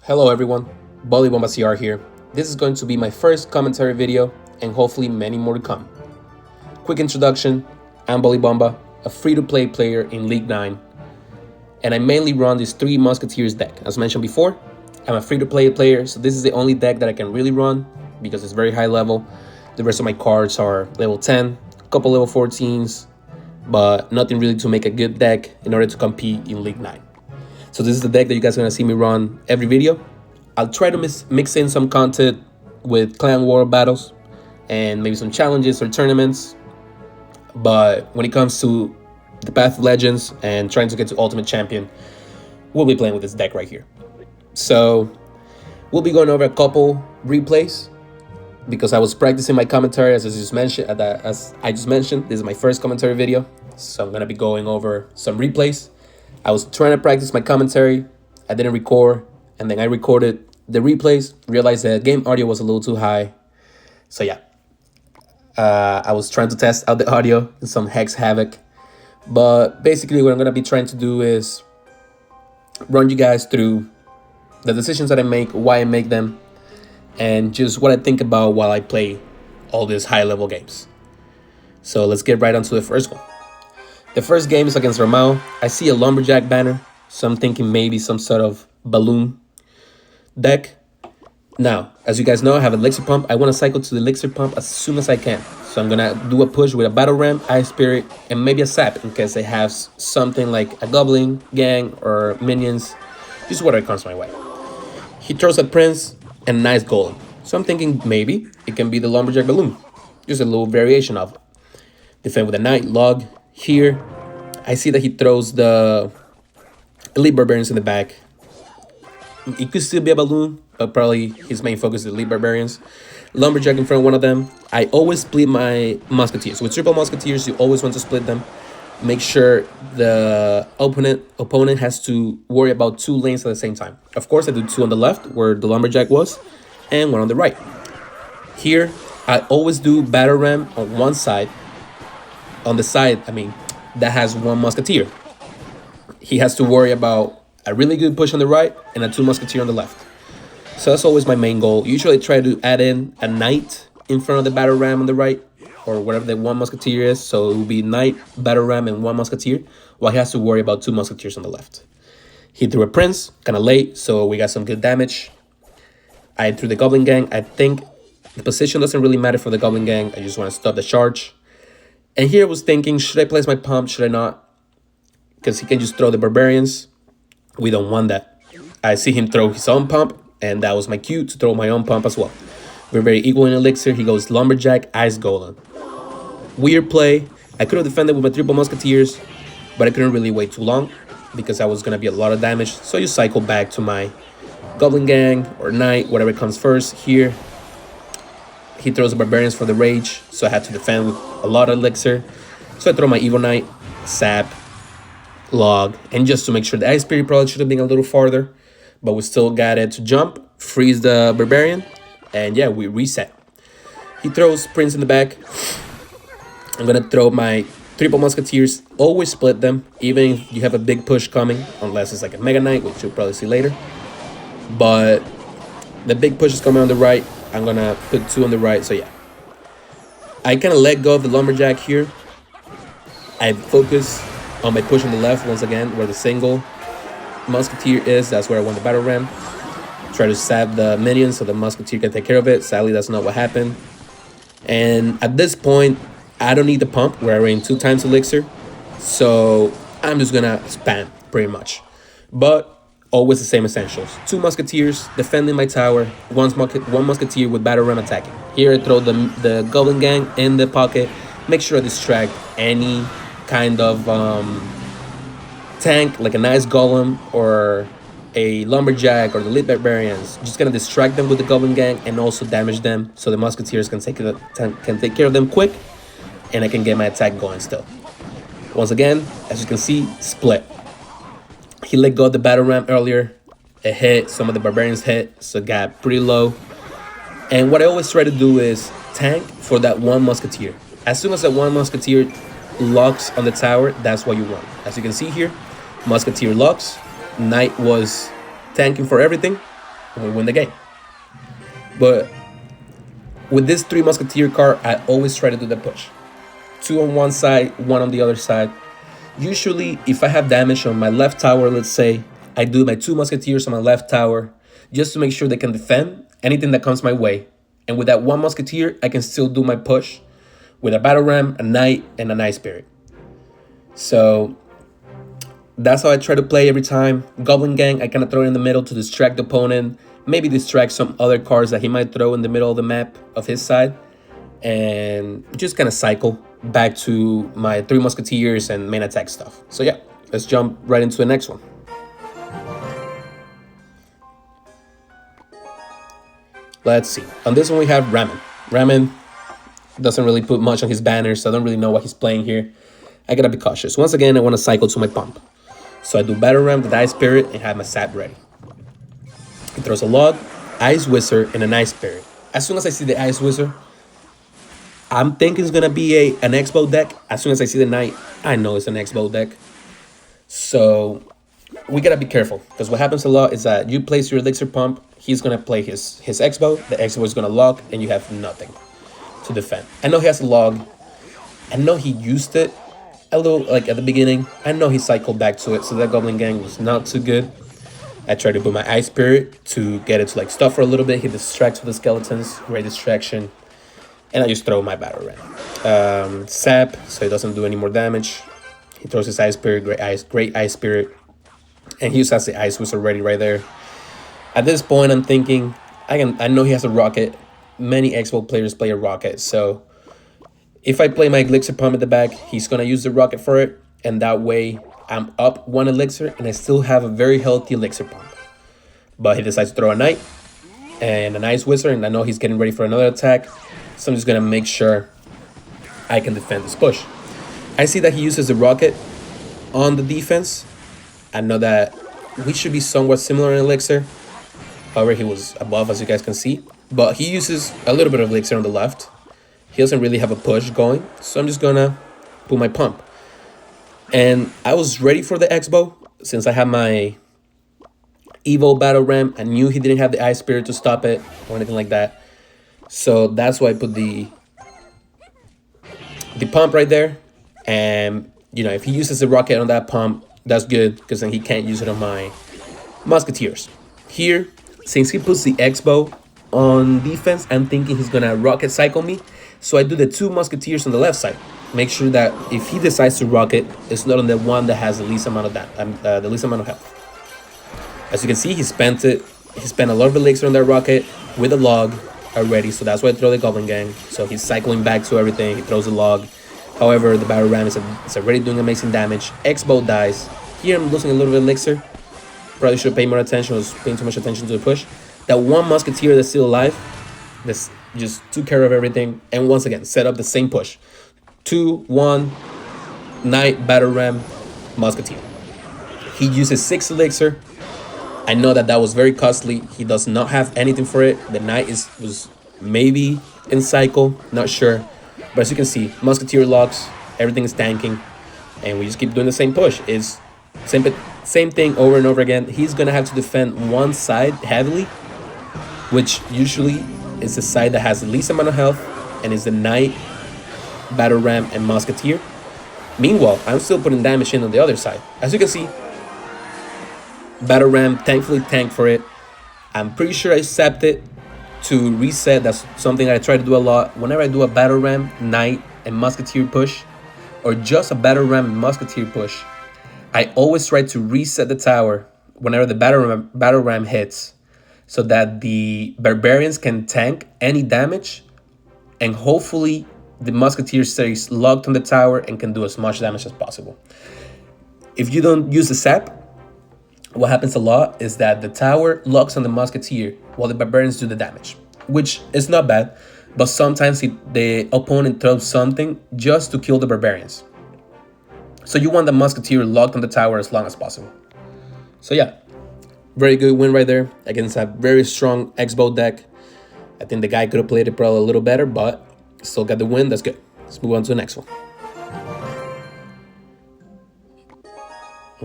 Hello everyone, Bolly Bomba CR here. This is going to be my first commentary video and hopefully many more to come. Quick introduction, I'm Bolly Bomba, a free-to-play player in League 9, and I mainly run this 3 Musketeers deck. As mentioned before, I'm a free-to-play player, so this is the only deck that I can really run because it's very high level. The rest of my cards are level 10, a couple level 14s, but nothing really to make a good deck in order to compete in League 9. So this is the deck that you guys are going to see me run every video. I'll try to mix in some content with clan war battles and maybe some challenges or tournaments. But when it comes to the Path of Legends and trying to get to Ultimate Champion, we'll be playing with this deck right here. So we'll be going over a couple replays because I was practicing my commentary as I just mentioned. This is my first commentary video, so I'm going to be going over some replays. I was trying to practice my commentary, I didn't record, and then I recorded the replays, realized that game audio was a little too high. So yeah, I was trying to test out the audio in some Hex Havoc. But basically what I'm going to be trying to do is run you guys through the decisions that I make, why I make them, and just what I think about while I play all these high-level games. So let's get right onto the first one. The first game is against Royale. I see a Lumberjack banner, so I'm thinking maybe some sort of balloon deck. Now, as you guys know, I have Elixir Pump. I want to cycle to the Elixir Pump as soon as I can. So I'm going to do a push with a Battle Ram, Ice Spirit, and maybe a Sap in case I have something like a Goblin, Gang, or Minions. Just whatever comes my way. He throws a Prince and a nice Golem. So I'm thinking maybe it can be the Lumberjack Balloon. Just a little variation of it. Defend with a Knight, Log. Here, I see that he throws the Elite Barbarians in the back. It could still be a balloon, but probably his main focus is Elite Barbarians. Lumberjack in front of one of them. I always split my Musketeers. With triple Musketeers, you always want to split them. Make sure the opponent has to worry about 2 lanes at the same time. Of course, I do 2 on the left, where the Lumberjack was, and 1 on the right. Here, I always do Battle Ram on one side. On the side, that has 1 Musketeer. He has to worry about a really good push on the right and a 2 Musketeer on the left. So that's always my main goal. Usually I try to add in a Knight in front of the Battle Ram on the right, or whatever the 1 Musketeer is. So it will be Knight, Battle Ram, and 1 Musketeer, while he has to worry about 2 Musketeers on the left. He threw a Prince, kind of late, so we got some good damage. I threw the Goblin Gang. I think the position doesn't really matter for the Goblin Gang. I just want to stop the charge. And here I was thinking, should I place my pump? Should I not? Because he can just throw the Barbarians. We don't want that. I see him throw his own pump, and that was my cue to throw my own pump as well. We're very equal in Elixir. He goes Lumberjack, Ice Golem. Weird play. I could have defended with my triple Musketeers, but I couldn't really wait too long because that was going to be a lot of damage. So you cycle back to my Goblin Gang or Knight, whatever comes first. Here, he throws the Barbarians for the Rage, so I had to defend with a lot of Elixir. So I throw my Evo Knight, Sap, Log, and just to make sure the Ice Spirit probably should have been a little farther, but we still got it to jump, freeze the Barbarian, and yeah, we reset. He throws Prince in the back. I'm gonna throw my triple Musketeers, always split them, even if you have a big push coming, unless it's like a Mega Knight, which you'll probably see later. But the big push is coming on the right. I'm gonna put 2 on the right, so yeah. I kind of let go of the Lumberjack here. I focus on my push on the left once again, where the single Musketeer is. That's where I want the Battle Ram. Try to stab the minions so the Musketeer can take care of it. Sadly, that's not what happened. And at this point, I don't need the pump. We're already in 2 times Elixir. So I'm just gonna spam, pretty much. But always the same essentials. 2 Musketeers defending my tower, 1 Musketeer with Battle Ram attacking. Here I throw the Goblin Gang in the pocket. Make sure I distract any kind of tank, like a nice Golem or a Lumberjack or the Elite Barbarians. Just gonna distract them with the Goblin Gang and also damage them so the Musketeers can take care of them quick, and I can get my attack going still. Once again, as you can see, split. He let go of the Battle Ram earlier. It hit, some of the Barbarians hit, so it got pretty low. And what I always try to do is tank for that 1 Musketeer. As soon as that 1 Musketeer locks on the tower, that's what you want. As you can see here, Musketeer locks. Knight was tanking for everything. and we win the game. But with this Three Musketeer card, I always try to do the push. 2 on one side, 1 on the other side. Usually, if I have damage on my left tower, let's say, I do my 2 Musketeers on my left tower just to make sure they can defend anything that comes my way. And with that 1 Musketeer, I can still do my push with a Battle Ram, a Knight, and a Night Spirit. So that's how I try to play every time. Goblin Gang, I kind of throw it in the middle to distract the opponent, maybe distract some other cards that he might throw in the middle of the map of his side, and just kind of cycle back to my 3 Musketeers and main attack stuff. So yeah, let's jump right into the next one. Let's see. On this one we have Ramen. Ramen doesn't really put much on his banner, so I don't really know what he's playing here. I gotta be cautious. Once again, I want to cycle to my pump. So I do Battle Ram, the Ice Spirit, and have my sap ready. He throws a log, Ice Wizard, and an Ice Spirit. As soon as I see the Ice Wizard, I'm thinking it's gonna be an X-Bow deck. As soon as I see the Knight, I know it's an X-Bow deck. So we gotta be careful, because what happens a lot is that you place your Elixir Pump, he's gonna play his X-Bow, the X-Bow is gonna lock, and you have nothing to defend. I know he has a log. I know he used it a little, like at the beginning. I know he cycled back to it, so that Goblin Gang was not too good. I tried to put my Ice Spirit to get it to like stuff for a little bit. He distracts with the skeletons, great distraction. And I just throw my Battle Ram. Sap, so he doesn't do any more damage. He throws his Ice Spirit, great Ice Spirit. And he just has the Ice Wizard ready right there. At this point, I'm thinking, I know he has a Rocket. Many X-Bow players play a Rocket, so if I play my Elixir Pump at the back, he's going to use the Rocket for it, and that way I'm up 1 Elixir, and I still have a very healthy Elixir Pump. But he decides to throw a Knight and an Ice Wizard, and I know he's getting ready for another attack, so I'm just going to make sure I can defend this push. I see that he uses the Rocket on the defense. I know that we should be somewhat similar in Elixir. However, he was above, as you guys can see. But he uses a little bit of Elixir on the left. He doesn't really have a push going, so I'm just gonna put my pump. And I was ready for the X-Bow since I have my Evo Battle Ram. I knew he didn't have the Ice Spirit to stop it or anything like that. So that's why I put the pump right there. And, you know, if he uses the Rocket on that pump, that's good, because then he can't use it on my Musketeers. Here, since he puts the X-Bow on defense, I'm thinking he's gonna Rocket cycle me. So I do the 2 Musketeers on the left side. Make sure that if he decides to Rocket, it's not on the one that has the least amount of the least amount of health. As you can see, he spent a lot of Elixir on that Rocket with a log already. So that's why I throw the Goblin Gang. So he's cycling back to everything. He throws a log. However, the Battle Ram is already doing amazing damage. X-Bow dies. Here I'm losing a little bit of Elixir. Probably should pay more attention. I was paying too much attention to the push. That 1 Musketeer that's still alive, this just took care of everything. And once again, set up the same push. 2, 1, Knight, Battle Ram, Musketeer. He uses 6 Elixir. I know that was very costly. He does not have anything for it. The Knight was maybe in cycle, not sure. But as you can see, Musketeer locks, everything is tanking. And we just keep doing the same push. It's same thing over and over again. He's going to have to defend one side heavily, which usually is the side that has the least amount of health, and is the Knight, Battle Ram, and Musketeer. Meanwhile, I'm still putting damage in on the other side. As you can see, Battle Ram thankfully tanked for it. I'm pretty sure I sapped it to reset. That's something I try to do a lot. Whenever I do a Battle Ram, Knight, and Musketeer push, or just a Battle Ram and Musketeer push, I always try to reset the tower whenever the Battle Ram hits, so that the Barbarians can tank any damage, and hopefully the Musketeer stays locked on the tower and can do as much damage as possible. If you don't use the sap, what happens a lot is that the tower locks on the Musketeer while the Barbarians do the damage, which is not bad, but sometimes the opponent throws something just to kill the Barbarians. So you want the Musketeer locked on the tower as long as possible. So yeah, very good win right there against a very strong X-Bow deck. I think the guy could have played it probably a little better, but still got the win. That's good. Let's move on to the next one.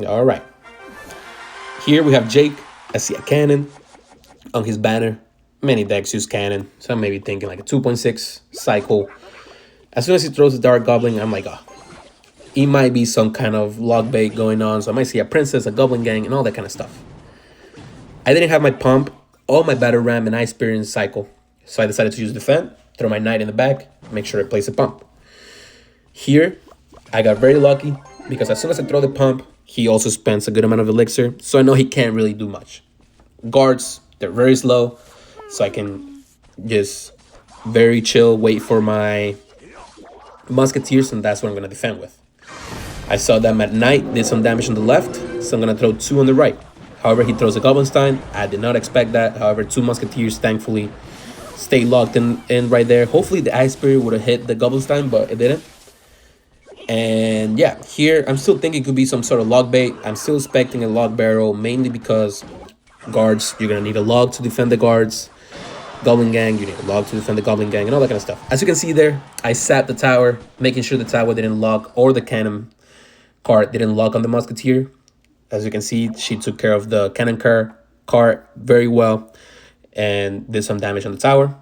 All right. Here we have Jake. I see a cannon. on his banner. Many decks use cannon, so I'm maybe thinking like a 2.6 cycle. As soon as he throws the Dark Goblin, I'm like, oh, it might be some kind of log bait going on. So I might see a princess, a goblin gang, and all that kind of stuff. I didn't have my pump, all my battle ram, and ice spirit in cycle. So I decided to use defend, throw my knight in the back, make sure I place a pump. Here, I got very lucky because as soon as I throw the pump, he also spends a good amount of elixir. So I know he can't really do much. Guards, they're very slow. So I can just very chill, wait for my musketeers, and that's what I'm going to defend with. I saw them at night, did some damage on the left, so I'm going to throw 2 on the right. However, he throws a Goblinstein. I did not expect that. However, 2 musketeers thankfully stayed locked in right there. Hopefully the Ice Spirit would have hit the Goblinstein, but it didn't. And yeah, here I'm still thinking it could be some sort of log bait. I'm still expecting a log barrel, mainly because guards, you're going to need a log to defend the guards. Goblin gang, you need a log to defend the goblin gang, and all that kind of stuff. As you can see there, I sat the tower, making sure the tower didn't lock, or the cannon cart didn't lock on the musketeer. As you can see, she took care of the cannon cart very well and did some damage on the tower.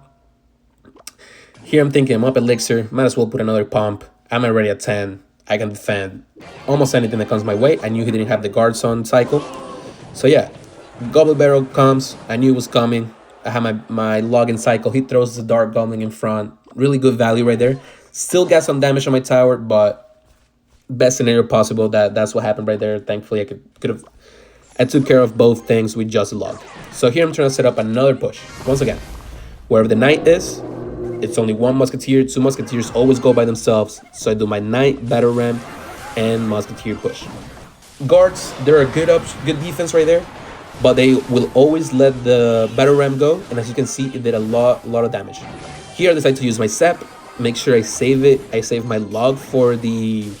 Here I'm thinking I'm up elixir, might as well put another pump. I'm already at 10. I can defend almost anything that comes my way. I knew he didn't have the guards on cycle. So yeah, Goblin Barrel comes. I knew it was coming. I have my login cycle. He throws the Dark Goblin in front. Really good value right there. Still got some damage on my tower, but best scenario possible. That's what happened right there. Thankfully, I took care of both things with just a log. So here I'm trying to set up another push. Once again, wherever the knight is, it's only 1 musketeer. 2 musketeers always go by themselves. So I do my knight, battle ram, and musketeer push. Guards, they're a good defense right there, but they will always let the battle ram go, and as you can see, it did a lot of damage. Here I decided to use my sep, make sure I save it. I save my log for the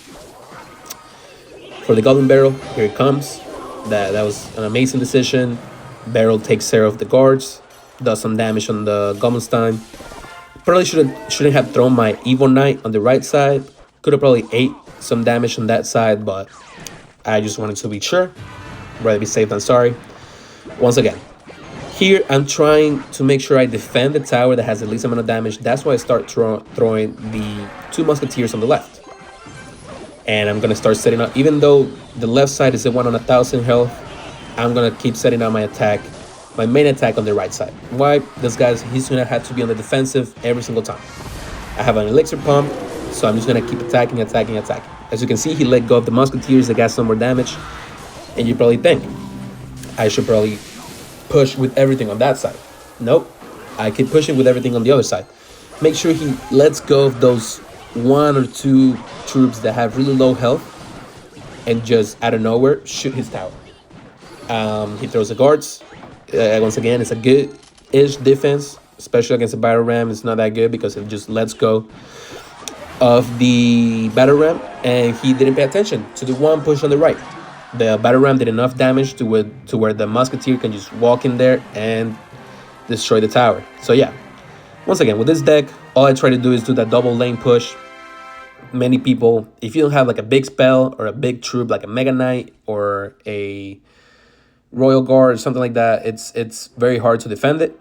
goblin barrel. Here it comes. That was an amazing decision. Barrel takes care of the guards, does some damage on the Goblinstein. Probably shouldn't have thrown my Evo Knight on the right side. Could have probably ate some damage on that side, but I just wanted to be sure. Rather be safe than sorry. Once again, here I'm trying to make sure I defend the tower that has the least amount of damage. That's why I start throwing the 2 musketeers on the left. And I'm going to start setting up, even though the left side is the one on 1,000 health, I'm going to keep setting up my attack, my main attack on the right side. Why? This guy's, he's going to have to be on the defensive every single time. I have an elixir pump, so I'm just going to keep attacking. As you can see, he let go of the musketeers that got some more damage. And you probably think, I should probably push with everything on that side. Nope. I keep pushing with everything on the other side. Make sure he lets go of those 1 or 2 troops that have really low health and just out of nowhere shoot his tower. He throws the guards. Once again, it's a good-ish defense, especially against a battle ram. It's not that good because it just lets go of the battle ram, and he didn't pay attention to the 1 push on the right. The battle ram did enough damage to where the musketeer can just walk in there and destroy the tower. So yeah, once again, with this deck, all I try to do is do that double lane push. Many people, if you don't have like a big spell or a big troop like a Mega Knight or a Royal Guard or something like that, it's very hard to defend it.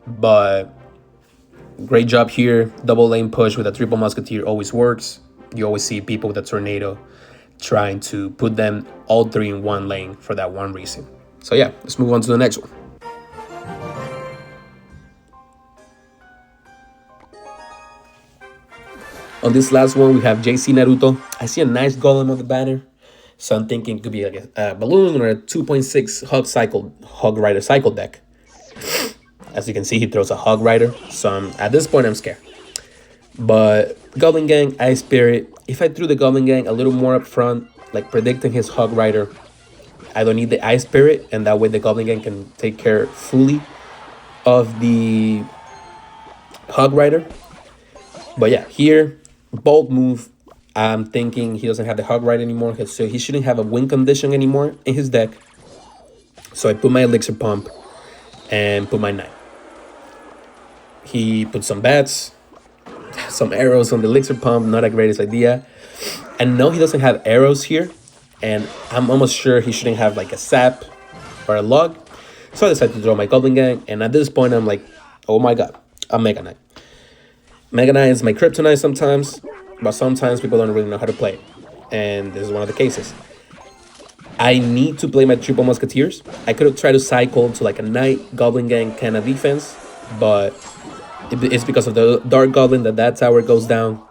But great job here. Double lane push with a triple musketeer always works. You always see people with a tornado trying to put them all 3 in 1 lane for that one reason. So yeah, let's move on to the next one. On this last one, we have JC Naruto. I see a nice golem on the banner, so I'm thinking it could be like a balloon or a 2.6 Hog Rider cycle deck. As you can see, he throws a Hog Rider, so at this point I'm scared. But Goblin Gang, Ice Spirit. If I threw the Goblin Gang a little more up front, like predicting his Hog Rider, I don't need the Ice Spirit, and that way the Goblin Gang can take care fully of the Hog Rider. But yeah, here, bold move. I'm thinking he doesn't have the Hog Rider anymore, so he shouldn't have a win condition anymore in his deck. So I put my Elixir Pump and put my Knight. He put some bats, some arrows on the Elixir Pump, not a greatest idea. And no, he doesn't have arrows here, and I'm almost sure he shouldn't have like a sap or a log. So I decided to draw my Goblin Gang, and at this point I'm like, oh my god, a Mega Knight. Mega Knight is my kryptonite sometimes, but sometimes people don't really know how to play it. And this is one of the cases. I need to play my triple musketeers. I could have tried to cycle to like a knight goblin gang kind of defense, but it's because of the dark goblin that tower goes down.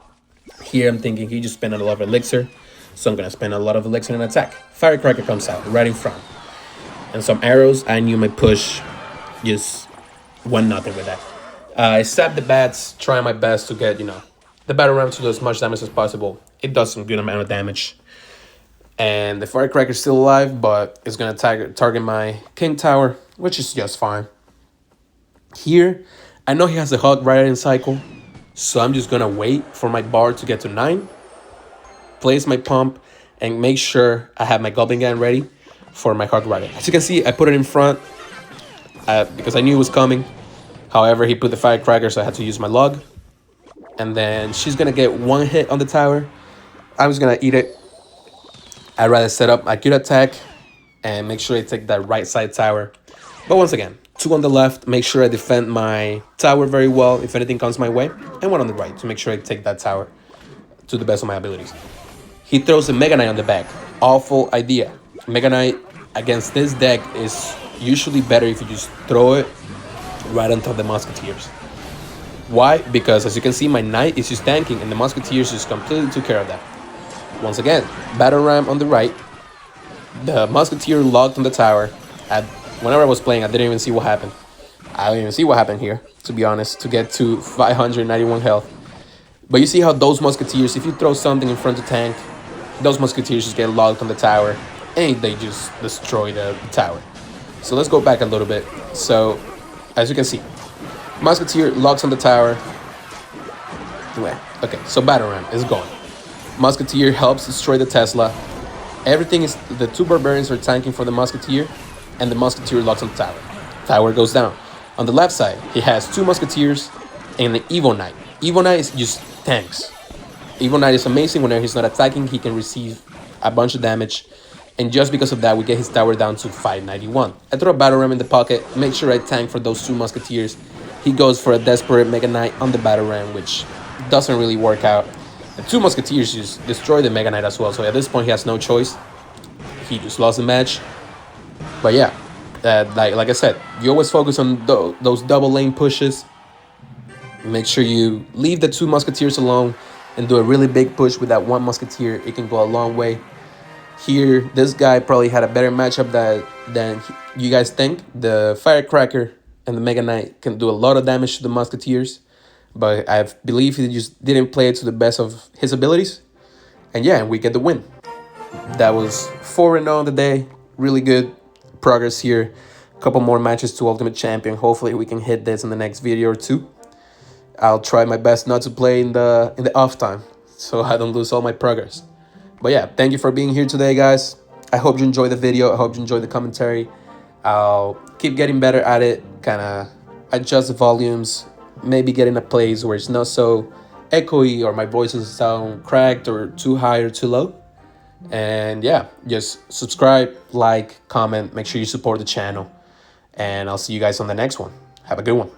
Here I'm thinking he just spent a lot of elixir, so I'm gonna spend a lot of elixir in attack. Firecracker comes out right in front, and some arrows. I knew my push just went nothing with that. I stabbed the bats, trying my best to get the battle ram to do as much damage as possible. It does some good amount of damage. And the Firecracker's still alive, but it's going to target my King Tower, which is just fine. Here, I know he has a Hog Riding cycle, so I'm just going to wait for my bar to get to 9, place my pump, and make sure I have my Goblin Gang ready for my Hog Riding. As you can see, I put it in front because I knew it was coming. However, he put the Firecracker, so I had to use my log. And then she's going to get 1 hit on the tower. I was going to eat it. I'd rather set up a good attack and make sure I take that right side tower. But once again, 2 on the left, make sure I defend my tower very well if anything comes my way. And 1 on the right to make sure I take that tower to the best of my abilities. He throws a Mega Knight on the back. Awful idea. Mega Knight against this deck is usually better if you just throw it right on top of the Musketeers. Why? Because as you can see, my Knight is just tanking and the Musketeers just completely took care of that. Once again, Battle Ram on the right. The Musketeer locked on the tower. Whenever I was playing, I didn't even see what happened. I didn't even see what happened here, to be honest, to get to 591 health. But you see how those Musketeers, if you throw something in front of tank, those Musketeers just get locked on the tower, and they just destroy the tower. So let's go back a little bit. So, as you can see, Musketeer locks on the tower. Okay, so Battle Ram is gone. Musketeer helps destroy the Tesla. Everything is, the 2 barbarians are tanking for the Musketeer, and the Musketeer locks on the tower. Tower goes down. On the left side, he has 2 Musketeers and an Evo Knight. Evo Knight is just tanks. Evo Knight is amazing. Whenever he's not attacking, he can receive a bunch of damage. And just because of that, we get his tower down to 591. I throw a Battle Ram in the pocket, make sure I tank for those 2 Musketeers. He goes for a desperate Mega Knight on the Battle Ram, which doesn't really work out. The 2 Musketeers just destroy the Mega Knight as well. So at this point, he has no choice. He just lost the match. But yeah, like I said, you always focus on those double lane pushes. Make sure you leave the 2 Musketeers alone and do a really big push with that 1 Musketeer. It can go a long way. Here, this guy probably had a better matchup than you guys think. The Firecracker and the Mega Knight can do a lot of damage to the Musketeers. But I believe he just didn't play it to the best of his abilities. And yeah, we get the win. That was 4-0 on the day. Really good progress here. A couple more matches to Ultimate Champion. Hopefully we can hit this in the next video or 2. I'll try my best not to play in the off time, so I don't lose all my progress. But yeah, thank you for being here today, guys. I hope you enjoyed the video. I hope you enjoyed the commentary. I'll keep getting better at it. Kind of adjust the volumes. Maybe get in a place where it's not so echoey or my voice doesn't sound cracked or too high or too low. And yeah, just subscribe, like, comment, make sure you support the channel. And I'll see you guys on the next one. Have a good one.